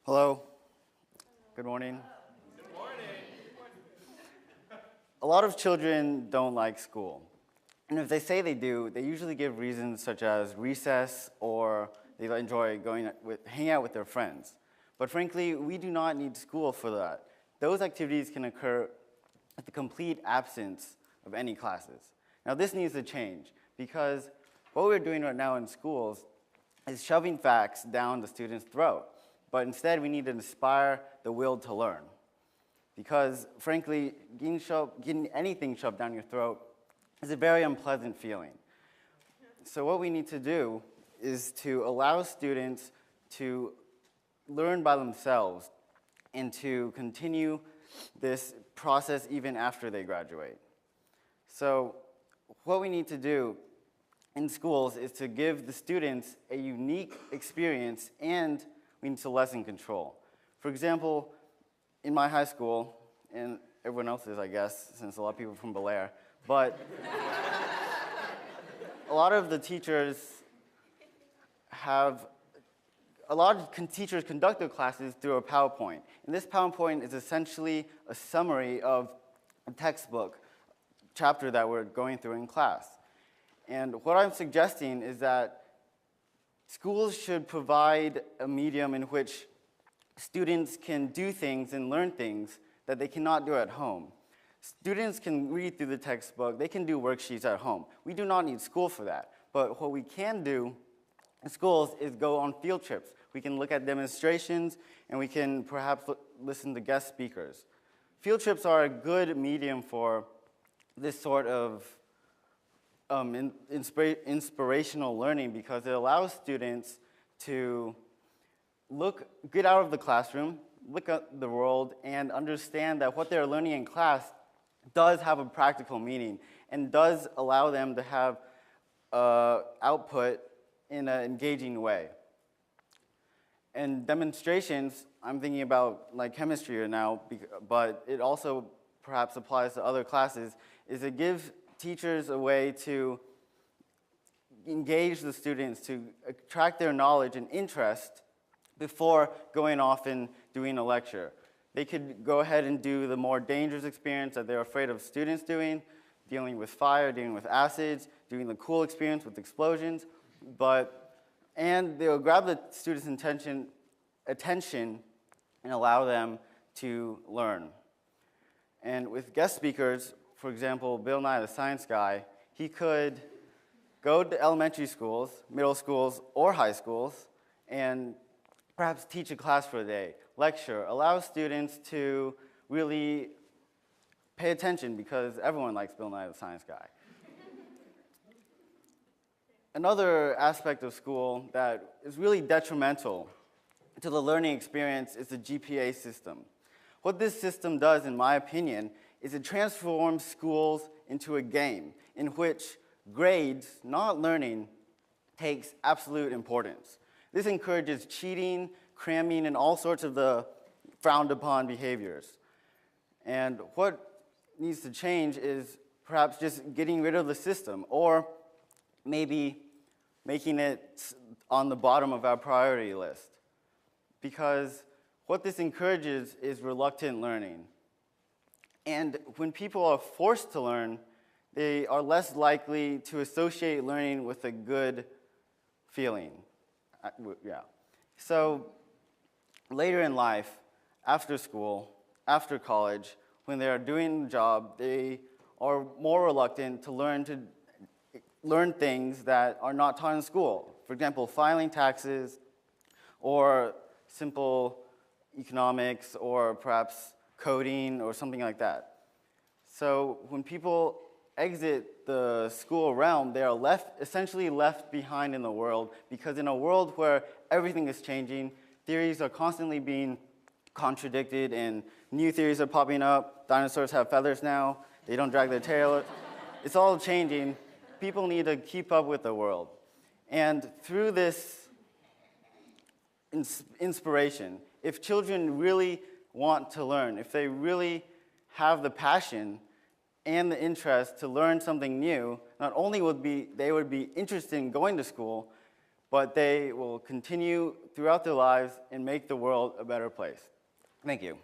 Hello. Good morning. A lot of children don't like school. And if they say they do, they usually give reasons such as recess or they enjoy hanging out with their friends. But frankly, we do not need school for that. Those activities can occur with the complete absence of any classes. Now this needs to change because what we're doing right now in schools is shoving facts down the student's throat. But instead, we need to inspire the will to learn. Because frankly, getting anything shoved down your throat is a very unpleasant feeling. So what we need to do is to allow students to learn by themselves and to continue this process even after they graduate. So what we need to do in schools is to give the students a unique experience, and we need to lessen control. For example, in my high school, and everyone else's, I guess, since a lot of people are from Bel Air, but a lot of teachers conduct their classes through a PowerPoint. And this PowerPoint is essentially a summary of a textbook chapter that we're going through in class. And what I'm suggesting is that schools should provide a medium in which students can do things and learn things that they cannot do at home. Students can read through the textbook, they can do worksheets at home. We do not need school for that. But what we can do in schools is go on field trips. We can look at demonstrations, and we can perhaps listen to guest speakers. Field trips are a good medium for this sort of inspirational learning because it allows students to get out of the classroom, look at the world, and understand that what they're learning in class does have a practical meaning and does allow them to have output in an engaging way. And demonstrations, I'm thinking about like chemistry right now, but it also perhaps applies to other classes, is it gives teachers a way to engage the students, to attract their knowledge and interest before going off and doing a lecture. They could go ahead and do the more dangerous experience that they're afraid of students doing, dealing with fire, dealing with acids, doing the cool experience with explosions, and they'll grab the students' attention and allow them to learn. And with guest speakers, for example, Bill Nye, the science guy, he could go to elementary schools, middle schools, or high schools, and perhaps teach a class for a day, lecture, allow students to really pay attention because everyone likes Bill Nye, the science guy. Another aspect of school that is really detrimental to the learning experience is the GPA system. What this system does, in my opinion, is it transforms schools into a game in which grades, not learning, takes absolute importance. This encourages cheating, cramming, and all sorts of the frowned upon behaviors. And what needs to change is perhaps just getting rid of the system, or maybe making it on the bottom of our priority list. Because what this encourages is reluctant learning. And when people are forced to learn, they are less likely to associate learning with a good feeling. Yeah. So later in life, after school, after college, when they are doing the job, they are more reluctant to learn things that are not taught in school. For example, filing taxes, or simple economics, or perhaps coding, or something like that. So when people exit the school realm, they are essentially left behind in the world, because in a world where everything is changing, theories are constantly being contradicted, and new theories are popping up. Dinosaurs have feathers now. They don't drag their tail. It's all changing. People need to keep up with the world. And through this inspiration, if children really want to learn, if they really have the passion and the interest to learn something new, not only would they be interested in going to school, but they will continue throughout their lives and make the world a better place. Thank you.